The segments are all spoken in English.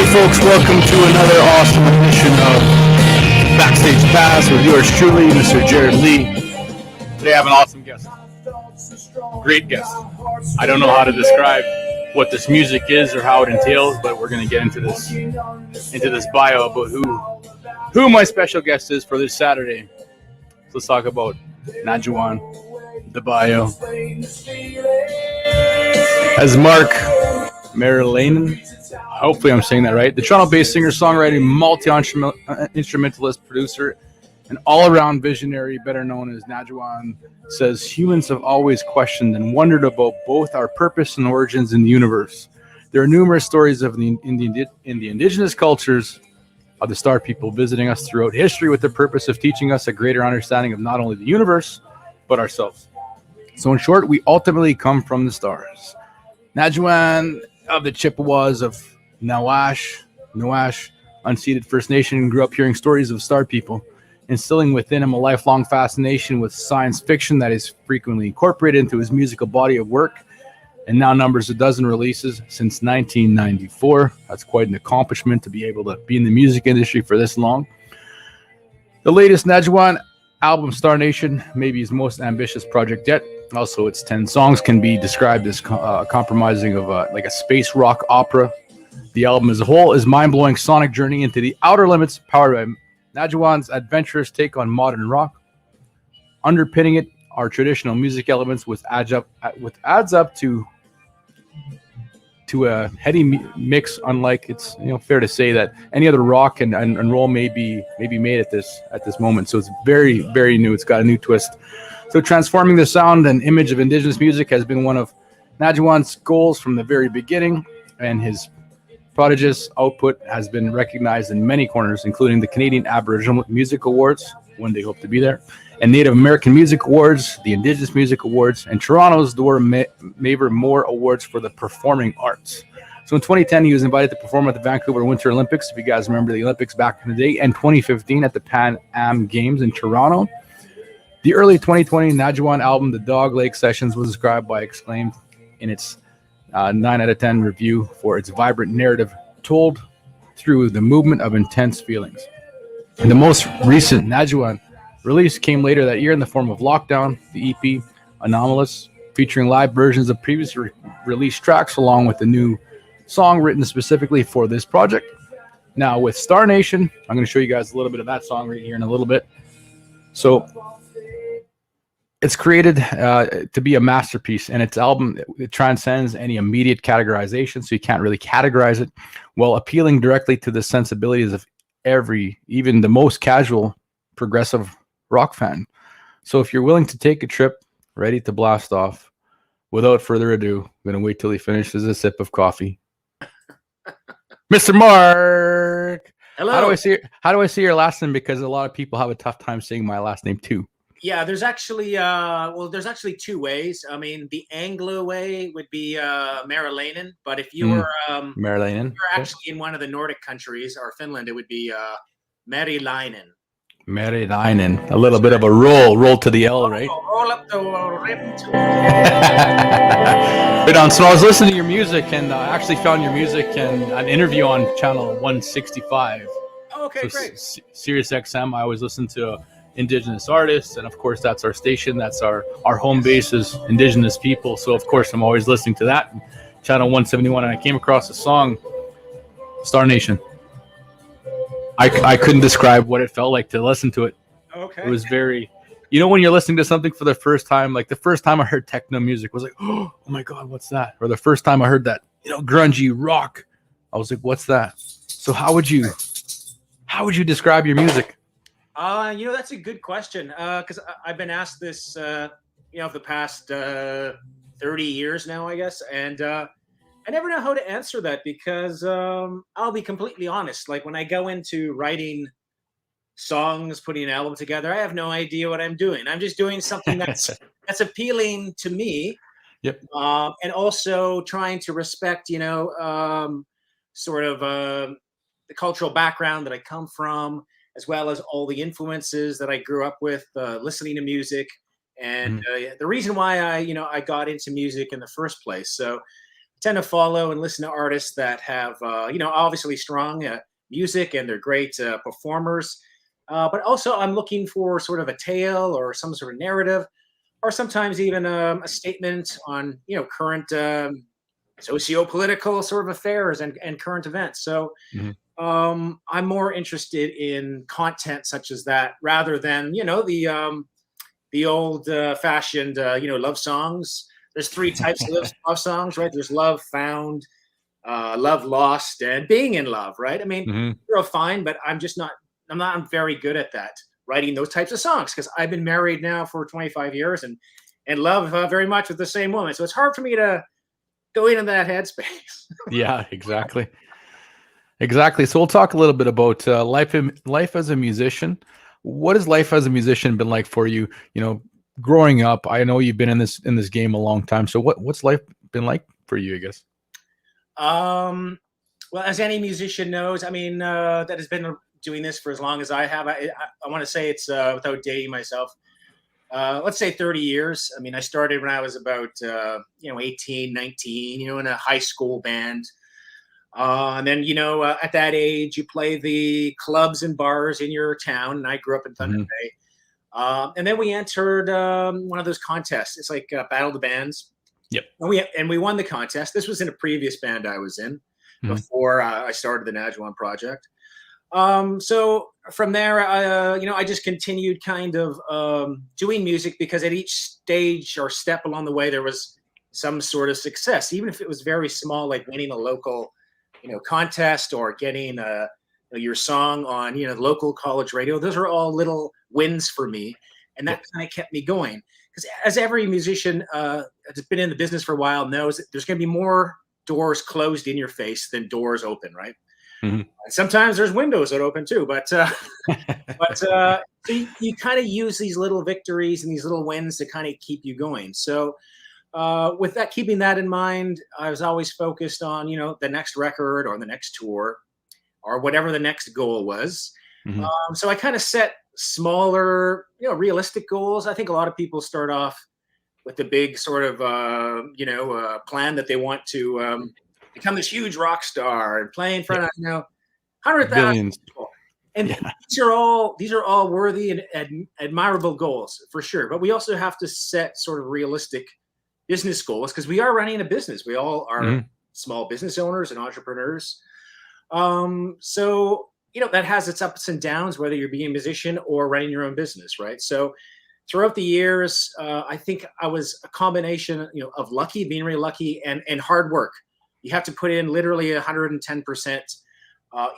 Hey folks, welcome to another awesome edition of Backstage Pass with yours truly, Mr. Jared Lee. Today I have an awesome guest. Great guest. I don't know how to describe what this music is or how it entails, but we're going to get into this bio about who my special guest is for this Saturday. So let's talk about Nadjiwan, the bio. As Marc Meriläinen, hopefully I'm saying that right, the Toronto-based singer-songwriter, multi-instrumentalist, producer, and all-around visionary, better known as Nadjiwan, says humans have always questioned and wondered about both our purpose and origins in the universe. There are numerous stories in the indigenous cultures of the star people visiting us throughout history with the purpose of teaching us a greater understanding of not only the universe, but ourselves. So in short, we ultimately come from the stars. Nadjiwan of the Chippewas of Nawash, unceded First Nation, grew up hearing stories of star people, instilling within him a lifelong fascination with science fiction that is frequently incorporated into his musical body of work, and now numbers a dozen releases since 1994. That's quite an accomplishment to be able to be in the music industry for this long. The latest Nadjiwan album, Star Nation, may be his most ambitious project yet. Also, its 10 songs can be described as compromising of like a space rock opera. The album as a whole is mind-blowing sonic journey into the outer limits, powered by Nadjiwan's adventurous take on modern rock. Underpinning it are traditional music elements, which adds up to a heady mix. Unlike, it's fair to say that any other rock and roll may be made at this moment. So it's very, very new. It's got a new twist. So transforming the sound and image of Indigenous music has been one of Nadjiwan's goals from the very beginning, and his prodigious output has been recognized in many corners, including the Canadian Aboriginal Music Awards, one day hope to be there, and Native American Music Awards, the Indigenous Music Awards, and Toronto's Dora Maver Moore Awards for the Performing Arts. So in 2010, he was invited to perform at the Vancouver Winter Olympics, if you guys remember the Olympics back in the day, and 2015 at the Pan Am Games in Toronto. The early 2020 Nadjiwan album, The Dog Lake Sessions, was described by Acclaimed in its 9 out of 10 review for its vibrant narrative told through the movement of intense feelings. And the most recent Nadjiwan release came later that year in the form of Lockdown, the EP Anomalous, featuring live versions of previously released tracks along with the new song written specifically for this project. Now with Star Nation, I'm going to show you guys a little bit of that song right here in a little bit. So it's created to be a masterpiece, and its album, it transcends any immediate categorization, so you can't really categorize it, while appealing directly to the sensibilities of even the most casual progressive rock fan. So if you're willing to take a trip, ready to blast off, without further ado, I'm going to wait till he finishes a sip of coffee. Mr. Marc! Hello. How do I say your last name? Because a lot of people have a tough time saying my last name too. Yeah, there's actually two ways. I mean, the Anglo way would be Meriläinen, but if you were Meriläinen, you're actually in one of the Nordic countries or Finland, it would be Meriläinen. Meriläinen, a little bit of a roll to the L, right? Roll up the rim. Right on. So I was listening to your music, and I actually found your music and an interview on channel 165. Oh, okay, so great. Sirius XM. I always listen to Indigenous artists, and of course that's our station, that's our home base is Indigenous people, so of course I'm always listening to that channel 171, and I came across a song, Star Nation. I couldn't describe what it felt like to listen to it. Okay. It was very, when you're listening to something for the first time, like the first time I heard techno music was like, oh my god, what's that? Or the first time I heard that grungy rock, I was like, what's that? So how would you describe your music? That's a good question, because I've been asked this, the past 30 years now, I guess, and I never know how to answer that because I'll be completely honest. Like when I go into writing songs, putting an album together, I have no idea what I'm doing. I'm just doing something that's appealing to me. Yep. And also trying to respect, sort of the cultural background that I come from, as well as all the influences that I grew up with, listening to music, and the reason why I got into music in the first place. So tend to follow and listen to artists that have, obviously strong music and they're great performers. But also, I'm looking for sort of a tale or some sort of narrative, or sometimes even a statement on, current socio-political sort of affairs and current events. So Mhm. I'm more interested in content such as that rather than, the old fashioned, love songs. There's three types of love songs, right? There's love found, love lost, and being in love, right? I mean, Mhm. they're all fine, but I'm very good at that, writing those types of songs, because I've been married now for 25 years and love very much with the same woman. So it's hard for me to go into that headspace. Yeah, exactly. Exactly. So we'll talk a little bit about life as a musician. What has life as a musician been like for you? Growing up. I know you've been in this game a long time. So what's life been like for you, I guess? Um, well, as any musician knows, I mean, that has been doing this for as long as I have. I want to say it's without dating myself. Let's say 30 years. I mean, I started when I was about 18, 19. In a high school band. And then, at that age, you play the clubs and bars in your town. And I grew up in Thunder Hmm. Bay. And then we entered one of those contests. It's like Battle of the Bands. Yep. And we won the contest. This was in a previous band I was in Hmm. before I started the Nadjiwan project. So from there, I just continued kind of doing music, because at each stage or step along the way, there was some sort of success, even if it was very small, like winning a local, contest, or getting your song on, the local college radio. Those are all little wins for me, and that Yep. kind of kept me going. Because as every musician that's been in the business for a while knows, that there's going to be more doors closed in your face than doors open, right? Hmm. And sometimes there's windows that open too, but so you kind of use these little victories and these little wins to kind of keep you going. So with that, keeping that in mind, I was always focused on, the next record or the next tour or whatever the next goal was. Hmm. So I kind of set smaller, realistic goals. I think a lot of people start off with the big sort of, plan that they want to become this huge rock star and play in front Yep. of, 100,000 Billions. people. And Yeah. these are all worthy and admirable goals for sure. But we also have to set sort of realistic business goals, because we are running a business. We all are Hmm. small business owners and entrepreneurs. So that has its ups and downs, whether you're being a musician or running your own business, right? So throughout the years, I think I was a combination, of lucky, being really lucky, and hard work. You have to put in literally 110%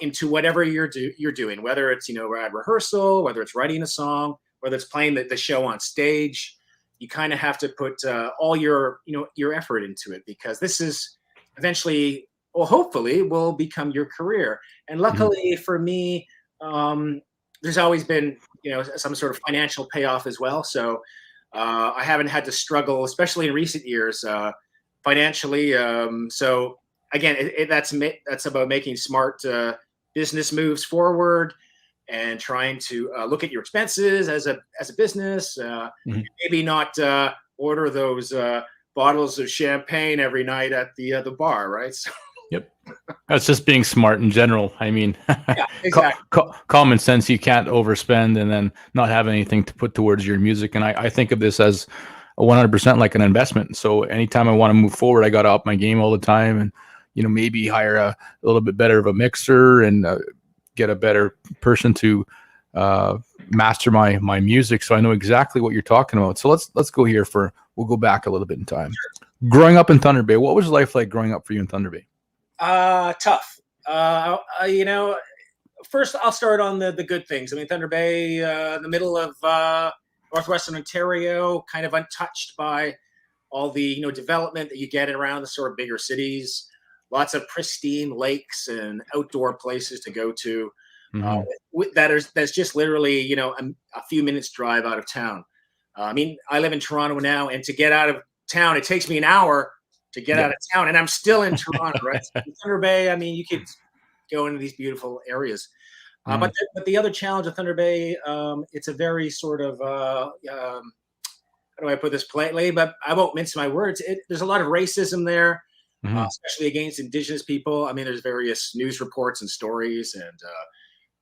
into whatever you're doing, whether it's at rehearsal, whether it's writing a song, whether it's playing the show on stage. You kind of have to put all your effort into it, because this is eventually, well, hopefully, will become your career. And Hmm. luckily for me, there's always been some sort of financial payoff as well. So I haven't had to struggle, especially in recent years, financially. So again, that's about making smart business moves forward, and trying to look at your expenses as a business. Hmm. Maybe not order those bottles of champagne every night at the bar, right? So, Yep. That's just being smart in general. I mean, yeah, exactly. common sense. You can't overspend and then not have anything to put towards your music. And I think of this as 100% like an investment. So anytime I want to move forward, I got to up my game all the time, and maybe hire a little bit better of a mixer, and get a better person to uh, master my music. So I know exactly what you're talking about. So let's go here we'll go back a little bit in time. Growing up in Thunder Bay, what was life like growing up for you in Thunder Bay? Tough. First I'll start on the good things. I mean, Thunder Bay, the middle of northwestern Ontario, kind of untouched by all the development that you get around the sort of bigger cities. Lots of pristine lakes and outdoor places to go to. Uh, Hmm. that's just literally a few minutes drive out of town. I mean, I live in Toronto now, and to get out of town, it takes me an hour to get out Yep. of town, and I'm still in Toronto, right? In Thunder Bay, I mean, you could go into these beautiful areas. Hmm. But the other challenge of Thunder Bay, it's a very sort of how do I put this politely? But I won't mince my words. There's a lot of racism there. especially against Indigenous people. I mean, there's various news reports and stories, and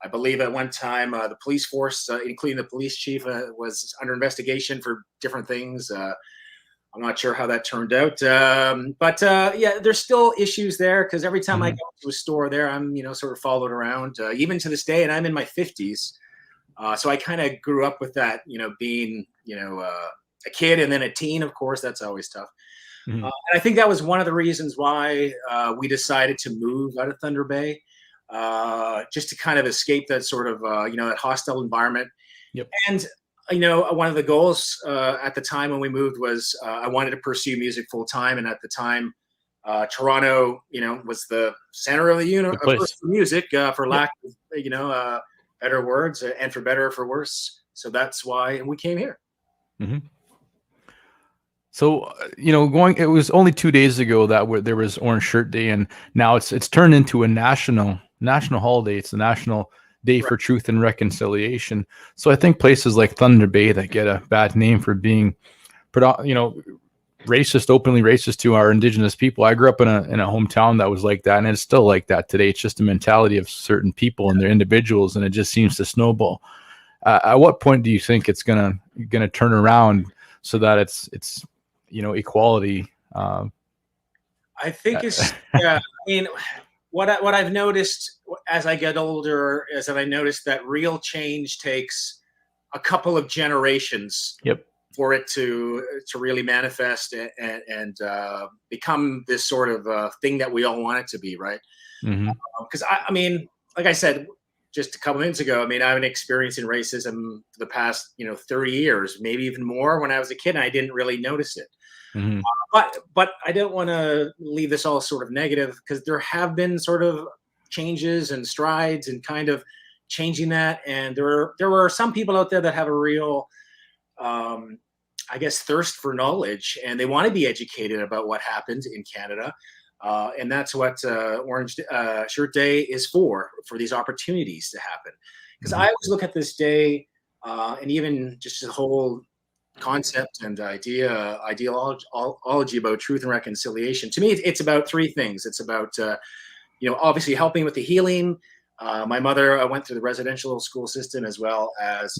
I believe at one time the police force, including the police chief, was under investigation for different things. I'm not sure how that turned out, but yeah, there's still issues there because every time I go to a store there, I'm sort of followed around, even to this day, and I'm in my 50s, so I kind of grew up with that, being a kid and then a teen. Of course, that's always tough. And I think that was one of the reasons why we decided to move out of Thunder Bay, just to kind of escape that sort of that hostile environment. Yep. And one of the goals at the time when we moved was I wanted to pursue music full time, and at the time, Toronto, was the center of the universe for music, for lack of better words, and for better or for worse. So that's why we came here. So, it was only 2 days ago that there was Orange Shirt Day, and now it's turned into a national holiday. It's the National Day for Truth and Reconciliation. So I think places like Thunder Bay that get a bad name for being, racist, openly racist to our Indigenous people. I grew up in a hometown that was like that, and it's still like that today. It's just a mentality of certain people and their individuals, and it just seems to snowball. At what point do you think it's gonna turn around so that it's equality? I think it's I mean, what I've noticed as I get older is that I noticed that real change takes a couple of generations. Yep. For it to really manifest and become this sort of thing that we all want it to be, right? Because I mean, like I said just a couple minutes ago, I mean, I've been experiencing racism for the past 30 years, maybe even more. When I was a kid, and I didn't really notice it. But I don't want to leave this all sort of negative, because there have been sort of changes and strides and kind of changing that, and there are some people out there that have a real I guess thirst for knowledge, and they want to be educated about what happens in Canada, and that's what Orange Shirt Day is for these opportunities to happen. Because I always look at this day, and even just the whole concept and ideology about truth and reconciliation. To me, it's about three things. It's about obviously helping with the healing. My mother went through the residential school system, as well as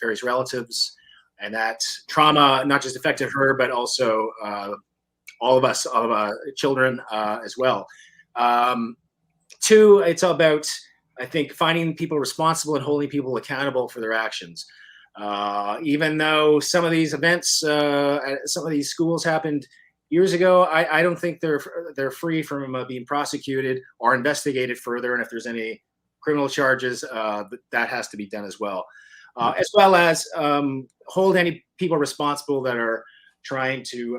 various relatives. And that trauma not just affected her, but also all of us, all of our children as well. Two, it's about, I think, finding people responsible and holding people accountable for their actions. Even though some of these events, at some of these schools happened years ago, I don't think they're free from being prosecuted or investigated further. And if there's any criminal charges, that has to be done as well. As well as hold any people responsible that are trying to,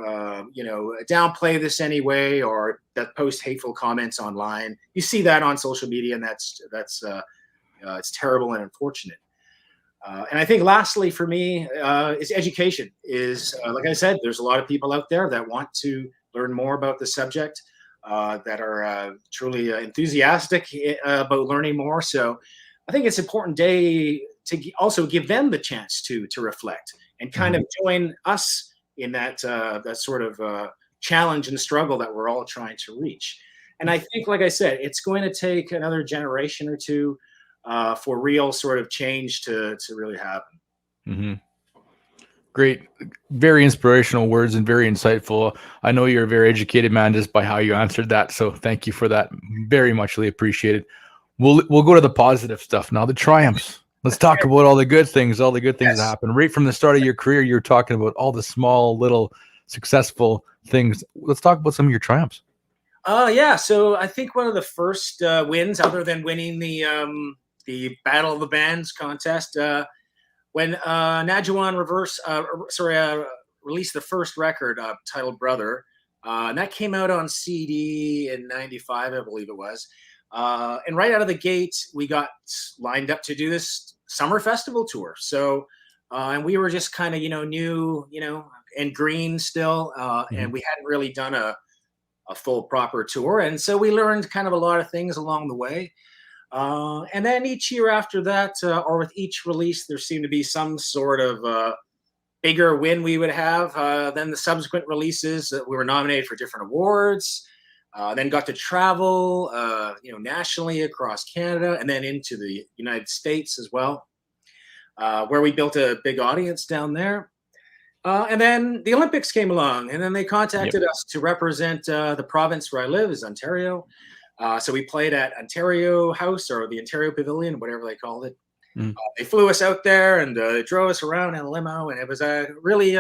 downplay this anyway, or that post hateful comments online. You see that on social media, and that's it's terrible and unfortunate. And I think lastly for me is education. Like I said, there's a lot of people out there that want to learn more about the subject, that are truly enthusiastic about learning more. So I think it's an important day to also give them the chance to reflect and kind of join us in that sort of challenge and struggle that we're all trying to reach. And I think, like I said, it's going to take another generation or two for real sort of change to really happen. Great, very inspirational words and very insightful. I know you're a very educated man just by how you answered that, so thank you for that. Very muchly appreciated. We'll go to the positive stuff now, the triumphs. Let's talk about all the good things that happen. Right from the start of your career, you're talking about all the small, little, successful things. Let's talk about some of your triumphs. Yeah. So I think one of the first wins, other than winning the Battle of the Bands contest, when Nadjiwan released the first record titled Brother, and that came out on CD in '95, I believe it was. And right out of the gate, we got lined up to do this summer festival tour. So, and we were just kind of, new, and green still, and we hadn't really done a full proper tour. And so we learned kind of a lot of things along the way. And then each year after that, or with each release, there seemed to be some sort of bigger win we would have. Then the subsequent releases, we were nominated for different awards. Then got to travel, nationally across Canada and then into the United States as well, where we built a big audience down there. And then the Olympics came along, and then they contacted us to represent the province where I live, is Ontario. So we played at Ontario House, or the Ontario Pavilion, whatever they called it. They flew us out there and drove us around in a limo, and it was a really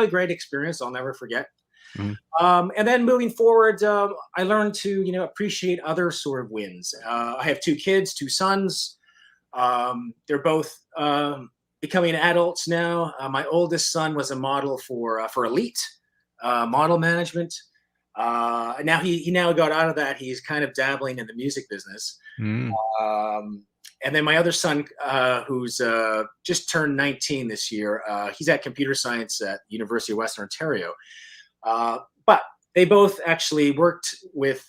great experience I'll never forget. And then moving forward, I learned to appreciate other sort of wins. I have 2 kids, 2 sons. They're both becoming adults now. My oldest son was a model for Elite model management. Now he now got out of that. He's kind of dabbling in the music business. And then my other son, who's just turned 19 this year, he's at computer science at University of Western Ontario. But they both actually worked with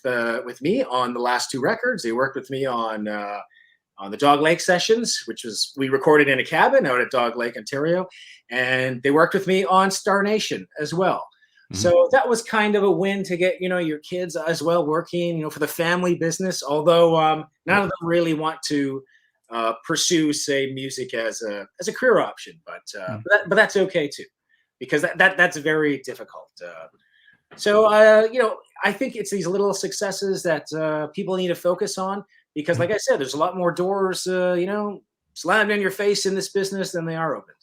me on the last 2 records. They worked with me on the Dog Lake sessions, which was we recorded in a cabin out at Dog Lake, Ontario, and they worked with me on Star Nation as well. So that was kind of a win to get your kids as well working for the family business. Although none of them really want to pursue, say, music as a career option, but that's okay too, because that's very difficult. So I think it's these little successes that people need to focus on, because, like I said, there's a lot more doors slammed in your face in this business than they are opened.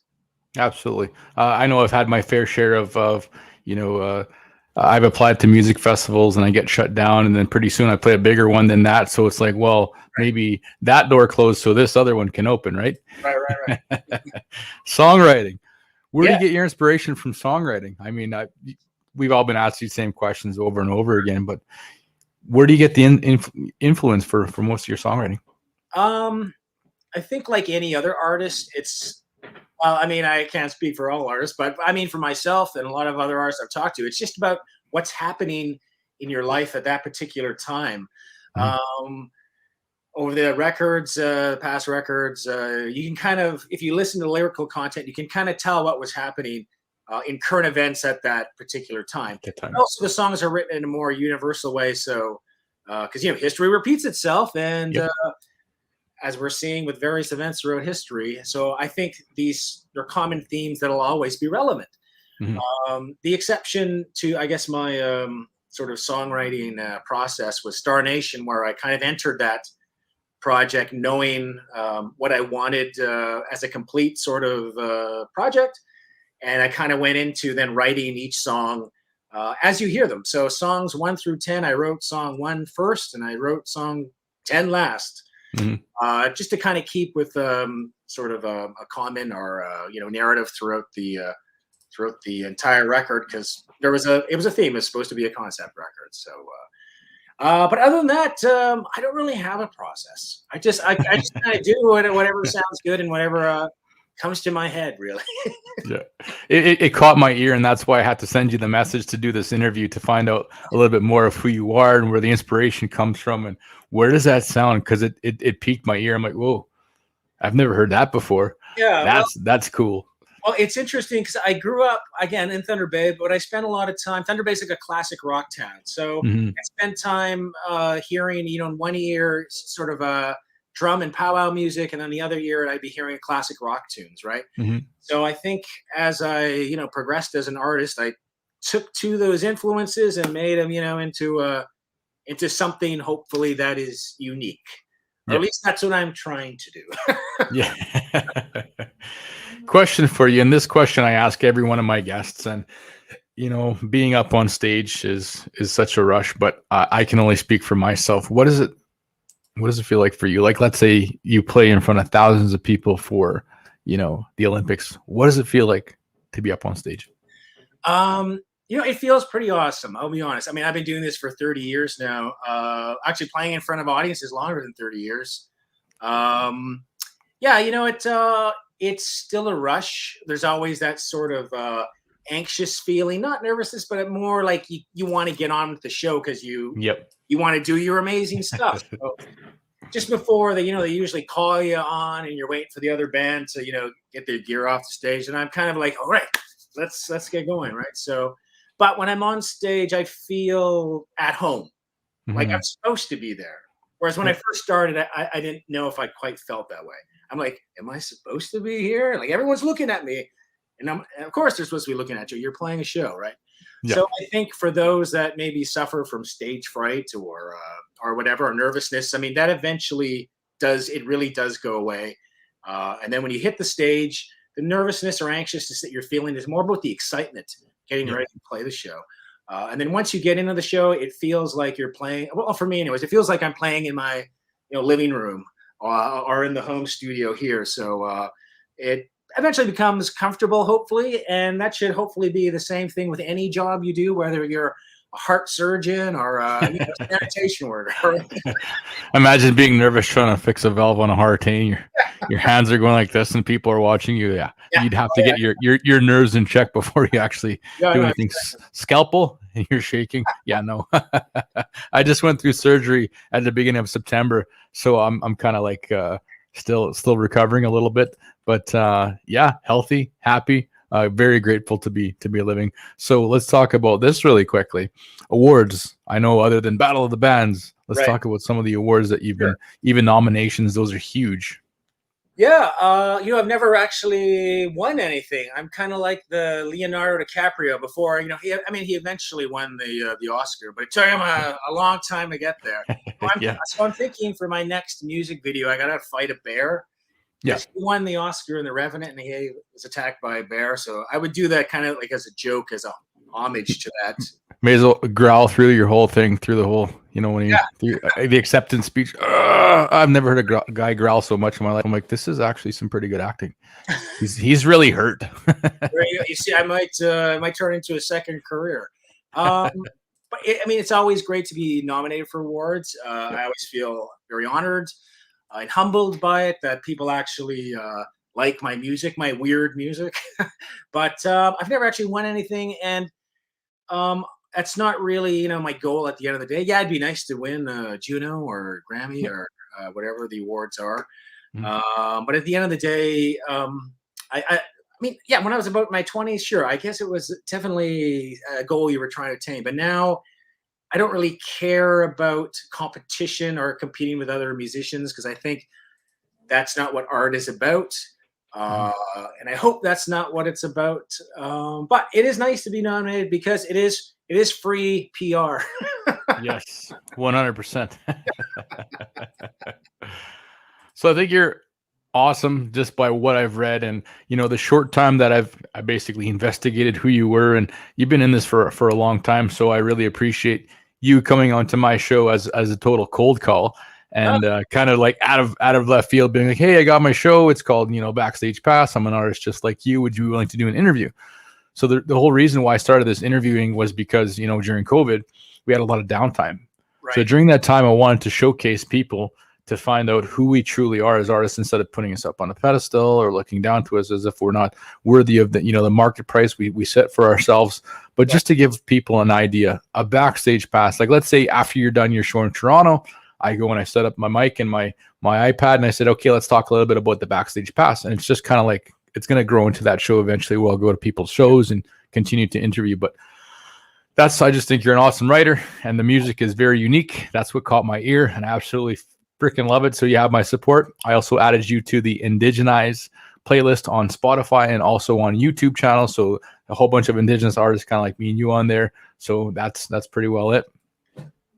Absolutely. I know I've had my fair share of I've applied to music festivals and I get shut down, and then pretty soon I play a bigger one than that. So it's like, well, maybe that door closed so this other one can open, right? Right. Songwriting. Where do you get your inspiration from songwriting? I mean, we've all been asked these same questions over and over again, but where do you get the influence for most of your songwriting? I think like any other artist, it's, well, I mean, I can't speak for all artists, but I mean, for myself and a lot of other artists I've talked to, it's just about what's happening in your life at that particular time. Over the records, past records, you can kind of, if you listen to lyrical content, you can kind of tell what was happening in current events at that particular time. Also, the songs are written in a more universal way. So, because, history repeats itself, and as we're seeing with various events throughout history. So I think they're common themes that'll always be relevant. The exception to, I guess, my sort of songwriting process was Star Nation, where I kind of entered that project knowing what I wanted as a complete sort of project. And I kind of went into then writing each song as you hear them. So songs 1 through 10, I wrote song 1 first, and I wrote song 10 last. Just to kind of keep with sort of a common or narrative throughout the entire record, because it was a theme. It's supposed to be a concept record. So, but other than that, I don't really have a process. I just kind of do whatever sounds good and whatever comes to my head, really. It caught my ear, and that's why I had to send you the message to do this interview, to find out a little bit more of who you are and where the inspiration comes from and where does that sound, because it piqued my ear. I'm like, whoa, I've never heard that before. That's cool. Well, it's interesting because I grew up again in Thunder Bay, but I spent a lot of time. Thunder Bay is like a classic rock town, so I spent time hearing, in one ear sort of drum and powwow music, and then the other ear I'd be hearing classic rock tunes, right? So I think as I progressed as an artist, I took to those influences and made them into something hopefully that is unique, or at least that's what I'm trying to do. Question for you, and this question I ask every one of my guests, and being up on stage is such a rush, but I can only speak for myself. What does it feel like for you? Like, let's say you play in front of thousands of people for the Olympics. What does it feel like to be up on stage? It feels pretty awesome. I'll be honest. I mean, I've been doing this for 30 years now. Actually playing in front of audiences longer than 30 years. It's still a rush. There's always that sort of anxious feeling, not nervousness, but more like you want to get on with the show because you want to do your amazing stuff. So just before they usually call you on, and you're waiting for the other band to get their gear off the stage, and I'm kind of like, all right, let's get going, right? So, but when I'm on stage, I feel at home. Like Mhm. I'm supposed to be there. Whereas when I first started, I didn't know if I quite felt that way. I'm like, am I supposed to be here? Like everyone's looking at me. And of course they're supposed to be looking at you. You're playing a show, right? Yeah. So I think for those that maybe suffer from stage fright or whatever, or nervousness, I mean, that eventually it really does go away. And then when you hit the stage, the nervousness or anxiousness that you're feeling is more about the excitement, getting Yeah. ready to play the show. And then once you get into the show, it feels like you're playing. Well, for me, anyways, it feels like I'm playing in my living room or in the home studio here. So it eventually becomes comfortable, hopefully, and that should hopefully be the same thing with any job you do, whether you're a heart surgeon or a sanitation worker. Imagine being nervous trying to fix a valve on a hurricane. Your hands are going like this, and people are watching you. Yeah, Yeah, you'd have to get your nerves in check before you actually yeah, do no, anything. Scalpel, and you're shaking. Yeah, no. I just went through surgery at the beginning of September, so I'm kind of like still recovering a little bit, but yeah, healthy, happy. Very grateful to be living. So let's talk about this really quickly. Awards. I know other than Battle of the Bands, let's right. talk about some of the awards that you've Sure. been, even nominations. Those are huge. Yeah, I've never actually won anything. I'm kind of like the Leonardo DiCaprio before, he eventually won the Oscar, but it took him a long time to get there. Yeah. So I'm thinking for my next music video, I gotta fight a bear Yeah. because he won the Oscar in The Revenant and he was attacked by a bear. So I would do that kind of like as a joke, as a homage to that. May as well growl through your whole thing, through the whole, when you the acceptance speech. I've never heard a guy growl so much in my life. I'm like, this is actually some pretty good acting. He's really hurt. You see, I might turn into a second career. But it's always great to be nominated for awards. I always feel very honored and humbled by it that people actually like my music, my weird music. But I've never actually won anything, and that's not really my goal at the end of the day. Yeah, it'd be nice to win a Juno or Grammy or whatever the awards are. But at the end of the day, I mean, yeah, when I was about my 20s, sure, I guess it was definitely a goal you were trying to attain. But now I don't really care about competition or competing with other musicians because I think that's not what art is about. And I hope that's not what it's about. But it is nice to be nominated because it is free PR. Yes, 100%. So I think you're awesome just by what I've read, and the short time that I basically investigated who you were, and you've been in this for a long time. So I really appreciate you coming onto my show as a total cold call, and kind of like out of left field, being like, hey, I got my show. It's called Backstage Pass. I'm an artist just like you. Would you be willing to do an interview? So the whole reason why I started this interviewing was because during COVID we had a lot of downtime. Right. So during that time, I wanted to showcase people to find out who we truly are as artists, instead of putting us up on a pedestal or looking down to us as if we're not worthy of the market price we set for ourselves. But just to give people an idea, a backstage pass, like let's say after you're done your show in Toronto, I go and I set up my mic and my iPad and I said, okay, let's talk a little bit about the backstage pass. And it's just kind of like, it's going to grow into that show eventually. We'll go to people's shows and continue to interview. But I just think you're an awesome writer, and the music is very unique. That's what caught my ear, and I absolutely freaking love it. So you have my support. I also added you to the Indigenous playlist on Spotify and also on YouTube channel. So a whole bunch of Indigenous artists, kind of like me and you, on there. So that's pretty well it.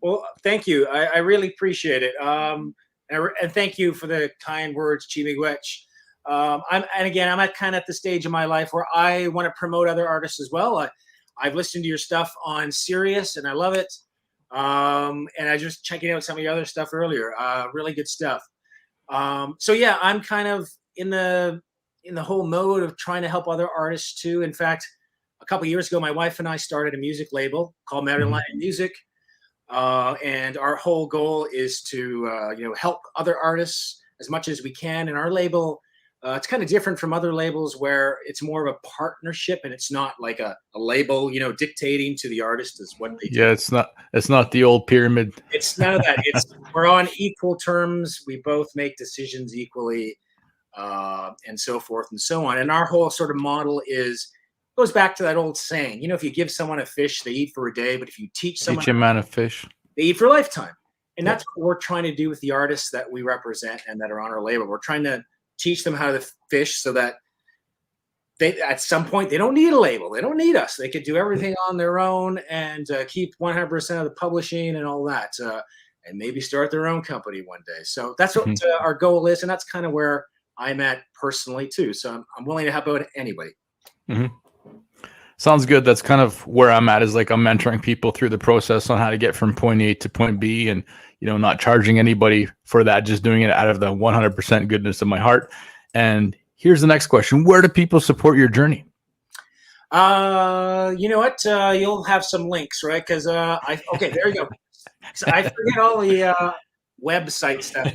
Well, thank you. I really appreciate it. And thank you for the kind words, Chimigwech. I'm at kind of at the stage of my life where I want to promote other artists as well. I've listened to your stuff on Sirius and I love it. And I just checking out some of your other stuff earlier. Really good stuff. So yeah, I'm kind of in the whole mode of trying to help other artists too. In fact, a couple of years ago, my wife and I started a music label called Meriläinen Music. And our whole goal is to help other artists as much as we can. And our label, it's kind of different from other labels where it's more of a partnership, and it's not like a label dictating to the artist is what they do. Yeah, it's not the old pyramid. It's none of that. We're on equal terms. We both make decisions equally, and so forth and so on. And our whole sort of model goes back to that old saying, if you give someone a fish, they eat for a day. But if you teach a man a fish. they eat for a lifetime. And that's what we're trying to do with the artists that we represent and that are on our label. We're trying to teach them how to fish so that they, at some point, they don't need a label. They don't need us. They could do everything on their own and keep 100% of the publishing and all that, and maybe start their own company one day. So that's what our goal is, and that's kind of where I'm at personally too. So I'm willing to help out anybody. Sounds good. That's kind of where I'm at, is like I'm mentoring people through the process on how to get from point A to point B, and not charging anybody for that, just doing it out of the 100% goodness of my heart. And here's the next question: where do people support your journey? You know what? You'll have some links, right? Because okay, there you go. So I forget all the website stuff.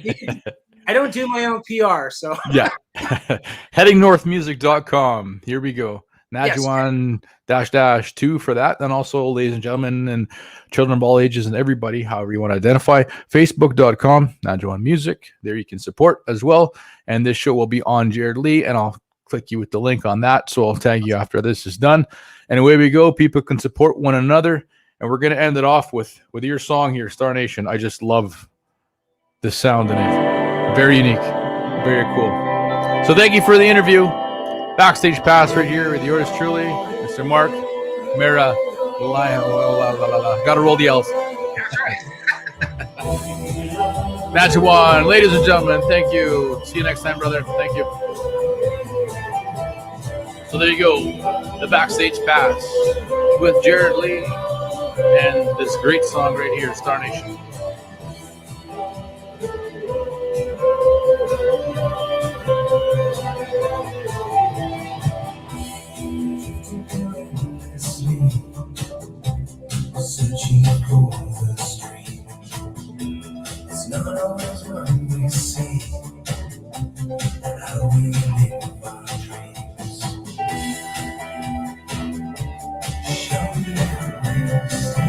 I don't do my own PR, so yeah. Headingnorthmusic.com. Here we go. Nadjiwan --2 for that. And also, ladies and gentlemen, and children of all ages and everybody, however you want to identify, Facebook.com, Nadjiwan Music. There you can support as well. And this show will be on Jared Lee, and I'll click you with the link on that. So I'll tag you after this is done. And away we go. People can support one another. And we're going to end it off with your song here, Star Nation. I just love the sound in it. Very unique. Very cool. So thank you for the interview. Backstage Pass right here with yours truly, Mr. Marc Meriläinen. Got to roll the L's. Nadjiwan, ladies and gentlemen, thank you. See you next time, brother. Thank you. So there you go, the Backstage Pass with Jared Lee and this great song right here, Star Nation.